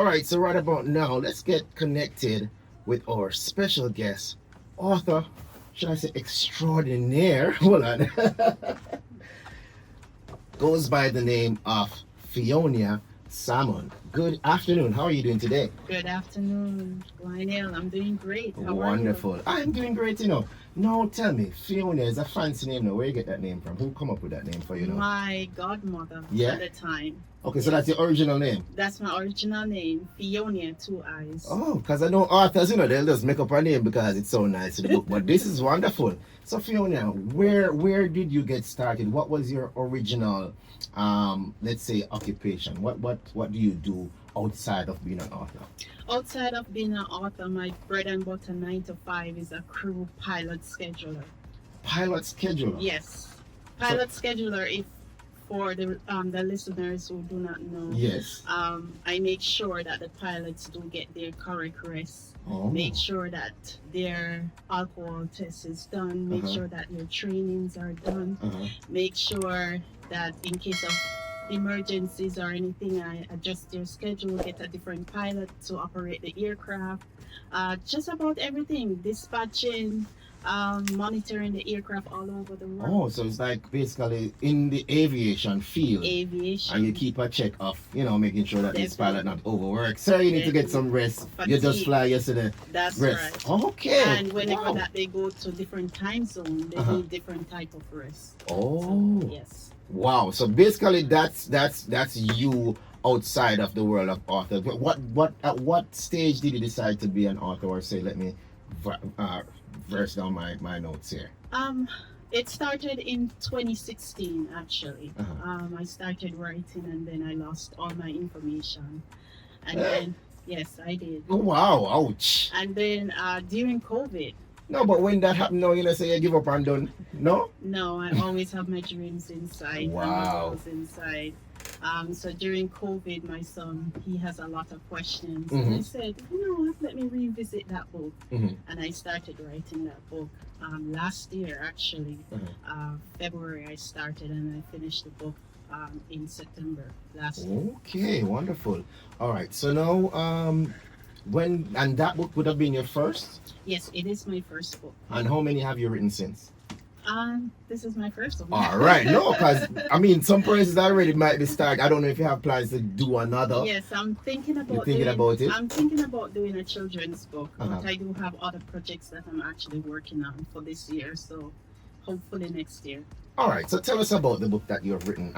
right, so right about now, let's get connected with our special guest, author, should I say extraordinaire? Hold on. Goes by the name of FIONIA Salmon. Good afternoon. How are you doing today? Good afternoon, Lionel. I'm doing great. How are you? Wonderful. I'm doing great, Now tell me, Fiona is a fancy name now. Where you get that name from? Who come up with that name for you now? My godmother Yeah? at the time. Okay, so that's your original name. That's my original name, Fionia, 2 eyes. Oh, because I know authors, they'll just make up a name because it's so nice to the book. But this is wonderful. So Fiona, where did you get started? What was your original, let's say, occupation? What do you do outside of being an author? Outside of being an author, my bread and butter 9 to 5 is a crew pilot scheduler. Pilot scheduler? Yes. Pilot scheduler, if for the listeners who do not know, Yes. I make sure that the pilots do get their correct rest. Oh. Make sure that their alcohol test is done. Make sure that their trainings are done. Make sure that in case of emergencies or anything, I adjust their schedule, get a different pilot to operate the aircraft. Just about everything, dispatching, monitoring the aircraft all over the world. Oh, so it's like basically in the aviation field. Aviation. And you keep a check of, making sure that this Definitely. pilot not overworked. Sir, you need to get some rest. You just Fatigue. fly yesterday. That's Rest. right. Okay. And whenever Wow. that they go to different time zone, they need different type of rest. Oh. So, yes. Wow. So basically that's you outside of the world of author. At what stage did you decide to be an author, or say, let me verse down my notes here? It started in 2016 actually. I started writing and then I lost all my information. And then yes, I did. Oh, wow. Ouch. And then during COVID, No, but when that happened, no, say you give up and done. No? no, I always have my dreams inside. Wow. And my goals inside. So during COVID, my son, he has a lot of questions. And I said, let me revisit that book. And I started writing that book last year, actually. February I started and I finished the book in September last year. Okay, wonderful. All right, so now, and that book would have been your first? Yes, it is my first book. And how many have you written since? This is my first one. All right, no, because some places already might be started. I don't know if you have plans to do another. Yes, I'm thinking about. It? I'm thinking about doing a children's book, but I do have other projects that I'm actually working on for this year. So, hopefully next year. All right, so tell us about the book that you have written.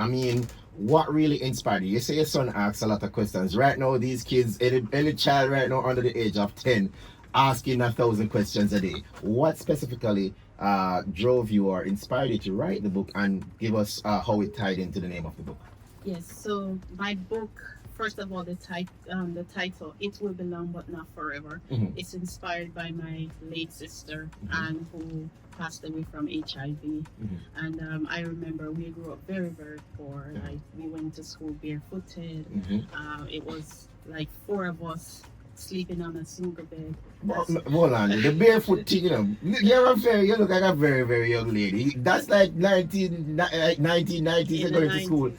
What really inspired you? You say your son asks a lot of questions. Right now, these kids, any child right now under the age of 10, asking 1,000 questions a day. What specifically drove you or inspired you to write the book, and give us how it tied into the name of the book? Yes, so my book, first of all, the title, It Will Belong But Not Forever, it's inspired by my late sister, Anne, who passed away from HIV. And I remember we grew up very, very poor. Like, we went to school barefooted. It was like 4 of us sleeping on a single bed. Hold on, the barefoot thing, you look like a very, very young lady. That's like 1990s going to school.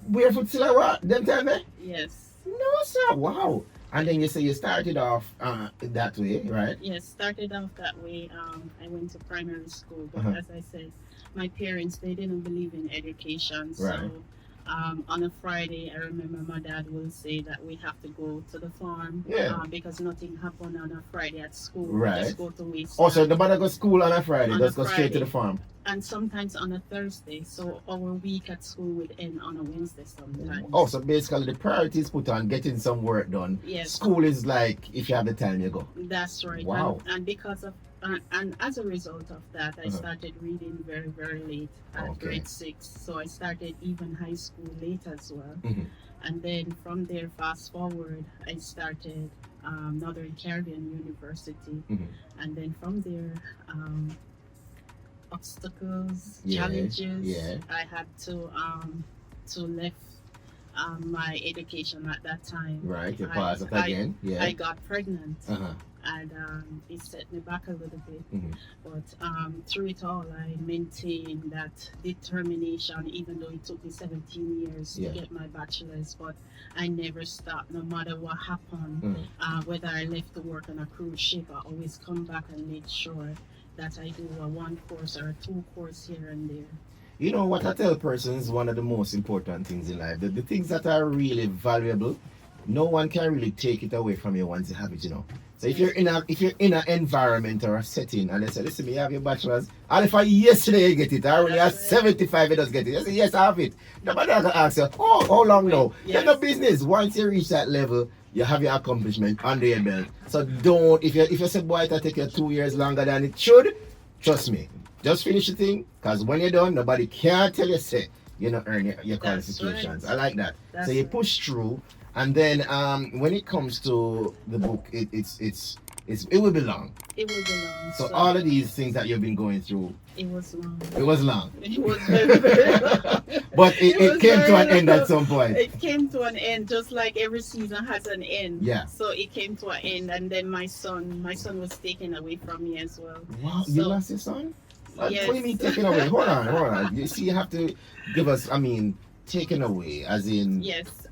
Barefoot still what? Them tell me? Yes. No, sir. Wow. And then you say you started off that way, right? Yes, started off that way. I went to primary school, but as I said, my parents, they didn't believe in education. Right. So on a Friday, I remember my dad will say that we have to go to the farm because nothing happened on a Friday at school. Right. We just go to waste. Oh, so the mother go to school on a Friday, On just a go straight to Friday. the farm. And sometimes on a Thursday. So our week at school would end on a Wednesday sometimes. Oh, so basically the priority is put on getting some work done. Yes. School is like, if you have the time, you go. That's right. Wow. And because of and as a result of that, I started reading very, very late at grade 6. So I started even high school late as well. And then from there, fast forward, I started Northern Caribbean University. And then from there, obstacles, challenges. I had to left my education at that time. Right, you pass it again. Yeah. I got pregnant. Uh-huh. And it set me back a little bit. Mhm. But through it all, I maintained that determination, even though it took me 17 years Yeah. to get my bachelor's. But I never stopped, no matter what happened. Mhm. Whether I left to work on a cruise ship, I always come back and make sure that I do a 1 course or a 2 course here and there. You know what I tell persons is one of the most important things in life. The things that are really valuable, no one can really take it away from you once you have it, you know. So if you're in an environment or a setting and they say, listen, you have your bachelor's, and if I yesterday you get it, or when you're 75 you just get it. You say, yes, I have it. Nobody gonna ask you, oh, how long now? Yes. You're no business. Once you reach that level, you have your accomplishment under your belt. So don't if you say, boy, it'll take you 2 years longer than it should, trust me. Just finish the thing, because when you're done, nobody can tell you, say, you not earn your qualifications. Right. I like that. That's So you right. push through, and then when it comes to the book, it will be long. It will be long. So all of these things that you've been going through, it was long. it was long. It was very, very long. But it was came to very an end at long. some point. It came to an end, just like every season has an end. Yeah. So it came to an end, and then my son was taken away from me as well. Wow, you So- lost your son? Yes. What do you mean taken away? Hold on. You see, you have to give us, taken away, as in... Yes.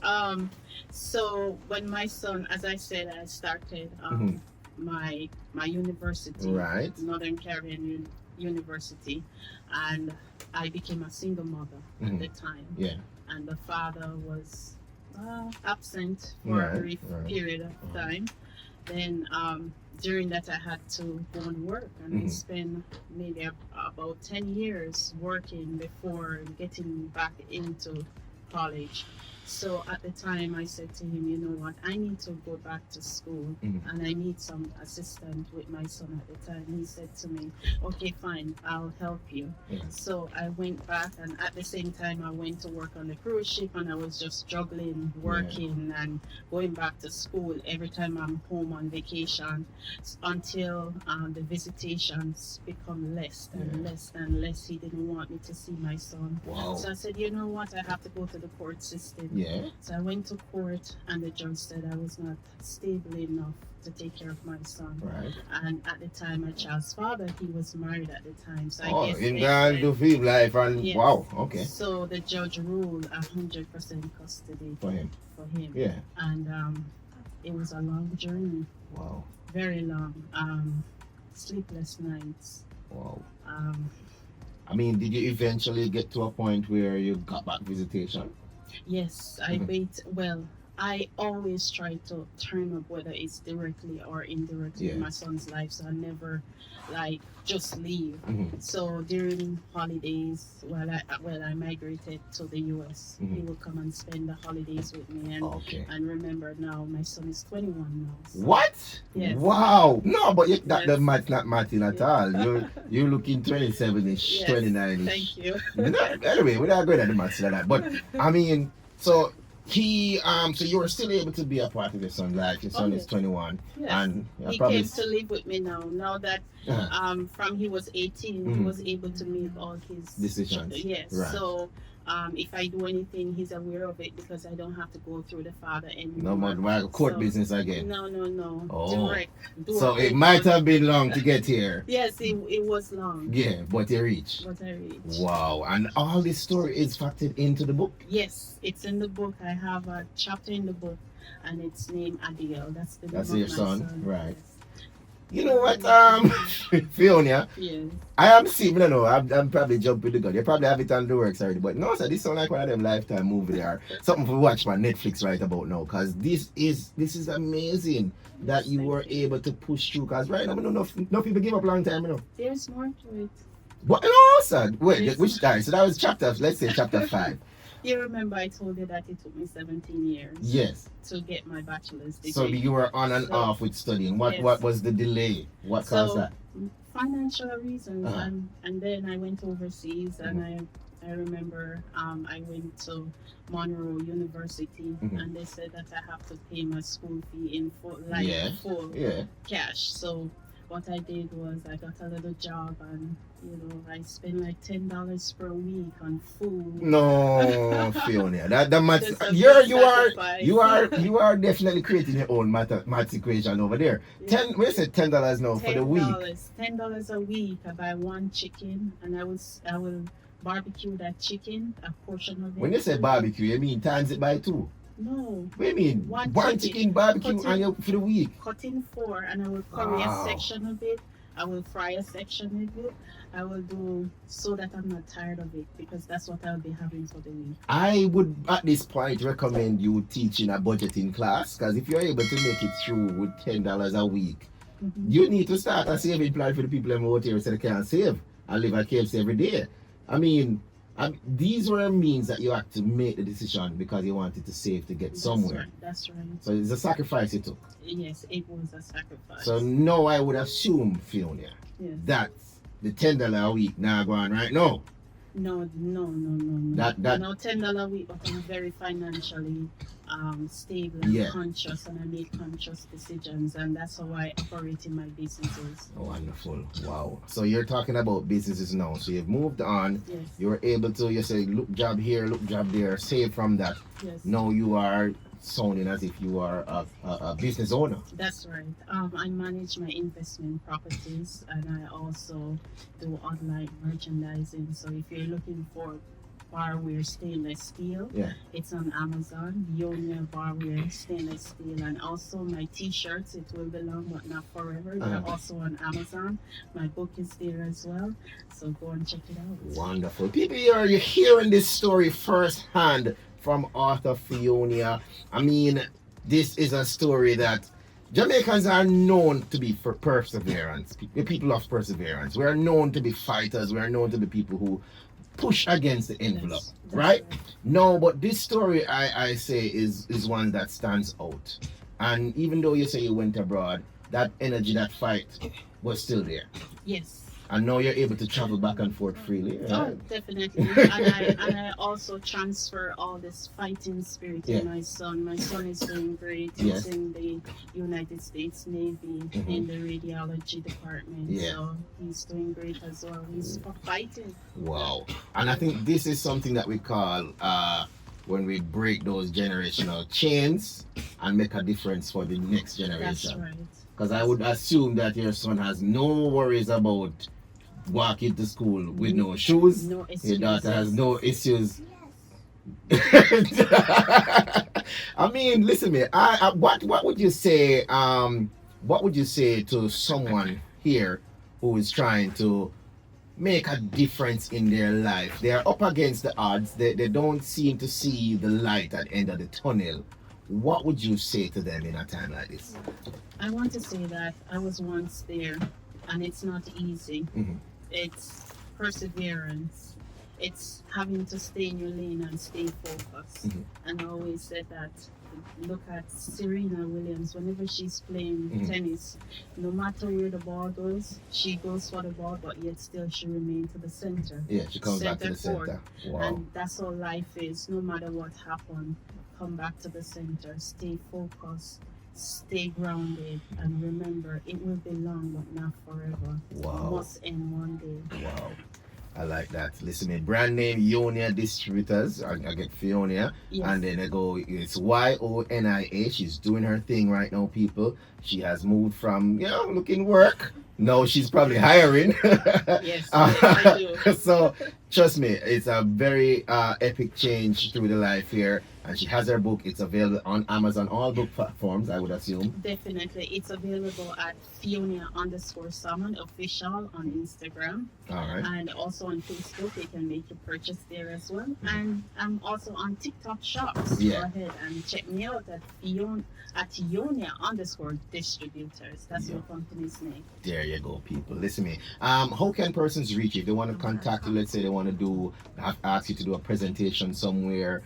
So when my son, as I said, I started Mhm. my university, Right. Northern Caribbean University, and I became a single mother Mhm. at the time. Yeah. And the father was absent for Right, a brief right. period of time. Then during that, I had to go and work, and I Mhm. spent maybe about 10 years working before getting back into college. So at the time, I said to him, you know what, I need to go back to school, Mhm. and I need some assistance with my son at the time. He said to me, okay, fine, I'll help you. Yeah. So I went back, and at the same time, I went to work on the cruise ship, and I was just juggling, working, and going back to school every time I'm home on vacation, until the visitations become less and Yeah. less and less. He didn't want me to see my son. Wow. So I said, you know what, I have to go to the court system. Yeah. So I went to court, and the judge said I was not stable enough to take care of my son. Right. And at the time, my child's father, he was married at the time. So I Oh, guess in they God said- to feel life and Yes. wow, okay. So the judge ruled 100% custody For him. for him. Yeah. And it was a long journey, Wow. very long. Sleepless nights. Wow. Um, Did you eventually get to a point where you got back visitation? yes, I Mhm. wait. Well, I always try to turn up, whether it's directly or indirectly in Yeah. my son's life. So I never just leave. Mhm. So during holidays, while I migrated to the US, he Mhm. would come and spend the holidays with me. Okay. And remember now, my son is 21 now. So What? Yes. Wow. No, but the Yes. math's not matching at Yeah. all. You're looking 27-ish, Yes, 29-ish. Thank you. Anyway, we're not good at the maths like that. But so so you were still able to be a part of your son's life. Your son Oh, is yes. 21, Yes. and you're He probably came to live with me now. Now that Uh-huh. from he was 18, he Mhm. was able to make all his Decisions. Yes. Right. So if I do anything, he's aware of it, because I don't have to go through the father no anymore. more court So- business again. No. Oh. Direct. So it might have been long to get here. Yes, it was long. Yeah, but you reached. But I reached. Wow, and all this story is factored into the book. Yes, it's in the book. I have a chapter in the book, and it's named Adiel. That's the name That's of your my son, right. Yes. You know what, Fionia, Yes. I am seeing, I'm probably jumping the gun. You probably have it on the works already, but no, sir, this sounds like one of them Lifetime movies or something to watch on Netflix right about now, because this is amazing that you Thank were you. able to push through, because right now, no people give up long time, There's more to it. But no, sir, wait, Yes. which time? So that was let's say chapter 5. You remember I told you that it took me 17 years Yes. to get my bachelor's degree. So you were on and So- off with studying. What Yes. was the delay? What caused So, that? financial reasons, Uh-huh. and then I went overseas, and I remember I went to Monroe University, Mhm. and they said that I have to pay my school fee in full, Yeah. full Yeah. cash. So what I did was I got a little job, and I spent like $10 per week on food. No, Fiona, that maths. Just a You're big you are definitely creating your own maths equation over there. Yeah. We said $10 now for the week. $10 a week. I buy one chicken, and I will barbecue that chicken, a portion of it. When you say barbecue, you mean times it by 2? No. What do you mean? One chicken barbecue for the week. Cut in 4, and I will curry a section of it. I will fry a section of it. I will do so that I'm not tired of it, because that's what I'll be having for the week. I would at this point recommend you teaching a budgeting class, because if you're able to make it through with $10 a week, you need to start a saving plan for the people out here so they can save and live at KFC every day. I mean, these were means that you had to make the decision because you wanted to save to get somewhere. That's right. So it's a sacrifice you took. Yes, it was a sacrifice. So now I would assume, Fiona, that the $10 a week now going right now. No. That $10 a week, but I'm very financially stable and conscious, and I make conscious decisions, and that's how I operate in my businesses. Wonderful. Wow. So you're talking about businesses now. So you've moved on. Yes. You're able to, you say, look job here, look job there, save from that. Yes. Now you are sounding as if you are a business owner. That's right. I manage my investment properties, and I also do online merchandising. So if you're looking for barware stainless steel, it's on Amazon. FIONIA barware stainless steel, and also my t-shirts, It Will Belong But Not Forever. They're also on Amazon. My book is there as well, so go and check it out. Wonderful. People, you're hearing this story firsthand from author FIONIA. I mean, this is a story that Jamaicans are known to be for perseverance. The people of perseverance. We are known to be fighters. We are known to be people who push against the envelope, right? No, but this story, I say, is one that stands out. And even though you say you went abroad, that energy, that fight was still there. Yes. And now you're able to travel back and forth freely. Right? Oh, definitely. and I also transfer all this fighting spirit to my son. My son is doing great. He's in the United States Navy in the radiology department. Yeah. So he's doing great as well. He's fighting. Wow. And I think this is something that we call when we break those generational chains and make a difference for the next generation. That's right. Because I would assume that your son has no worries about walking to school with no shoes. No issues. Your daughter has no issues. I mean, listen to me. What would you say? What would you say to someone here who is trying to make a difference in their life? They are up against the odds. They don't seem to see the light at the end of the tunnel. What would you say to them in a time like this? I want to say that I was once there, and it's not easy. It's perseverance. It's having to stay in your lane and stay focused. And I always said that. Look at Serena Williams. Whenever she's playing tennis, no matter where the ball goes, she goes for the ball, but yet still she remains to the center. Yeah, she comes back to the center. Wow. And that's how life is. No matter what happens, come back to the center. Stay focused. Stay grounded, and remember, it will be long but not forever. Wow. It must end one day. Wow. I like that. Listen, me brand name FIONIA Distributors. I get FIONIA, and then I go. It's YONIA. She's doing her thing right now, people. She has moved from looking work. No, she's probably hiring. Yes, I do. So trust me, it's a very epic change through the life here. And she has her book. It's available on Amazon, all book platforms, I would assume. Definitely. It's available at FIONIA_Salmon official on Instagram. All right. And also on Facebook. They can make a purchase there as well. And I'm also on TikTok shops. Go ahead and check me out at FIONIA_distributors. That's your company's name. There you go, people. Listen to me. How can persons reach you? If they want to contact you, let's say they want to ask you to do a presentation somewhere.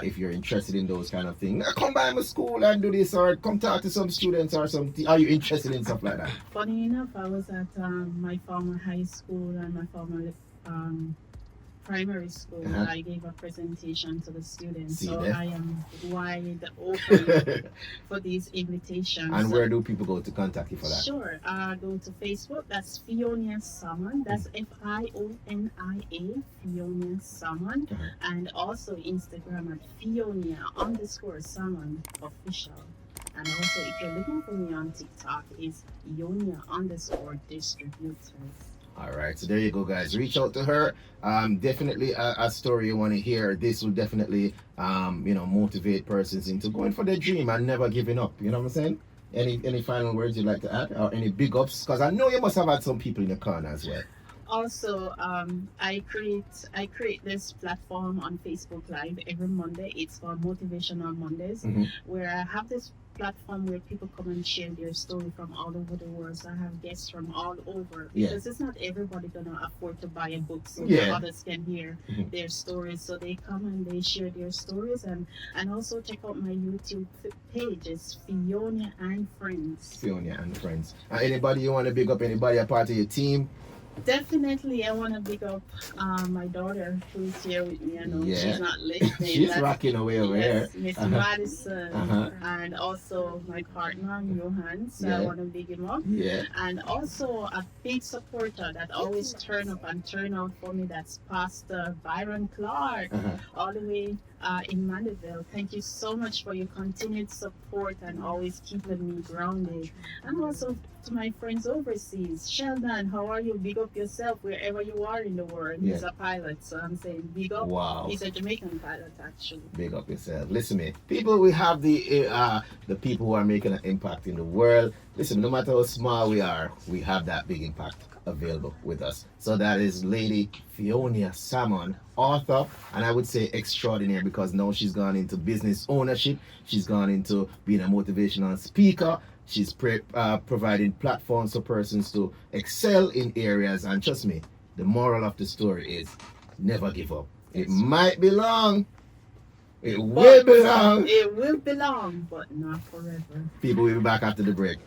If you're interested in those kind of things, come by my school and do this, or come talk to some students or something. Are you interested in stuff like that? Funny enough, I was at my former high school and my former primary school. Uh-huh. I gave a presentation to the students, See so there? I am wide open for these invitations. And where do people go to contact you for that? Sure. Go to Facebook. That's FIONIA Salmon. That's FIONIA, FIONIA Salmon. Uh-huh. And also Instagram at FIONIA_Salmon official. And also, if you're looking for me on TikTok, it's FIONIA_distributors. All right, so there you go, guys. Reach out to her. Definitely a story you want to hear. This will definitely, motivate persons into going for their dream and never giving up. You know what I'm saying? Any final words you'd like to add, or any big ups? Because I know you must have had some people in the corner as well. Also, I create this platform on Facebook Live every Monday. It's called Motivational Mondays, where I have this platform where people come and share their story from all over the world. So I have guests from all over, because it's not everybody gonna afford to buy a book, so that others can hear their stories. So they come and they share their stories, and also check out my YouTube page. It's Fionia and Friends. Fionia and Friends. Anybody you want to big up? Anybody a part of your team? Definitely, I want to big up my daughter who's here with me. I know she's not listening. She's rocking away over here. Miss Madison, and also my partner Johan. So I want to big him up. And also a big supporter that always turn up and turn out for me. That's Pastor Byron Clark, all the way in Mandeville. Thank you so much for your continued support and always keeping me grounded. And also to my friends overseas. Sheldon, how are you? Big up yourself wherever you are in the world. He's a pilot, so I'm saying big up. Wow. He's a Jamaican pilot, actually. Big up yourself. Listen, me, people, we have the people who are making an impact in the world. Listen, no matter how small we are, we have that big impact available with us. So that is Lady Fionia Salmon, author, and I would say extraordinary, because now she's gone into business ownership. She's gone into being a motivational speaker. She's providing platforms for persons to excel in areas. And trust me, the moral of the story is never give up. It might be long. It will be long. It will be long, but not forever. People will be back after the break.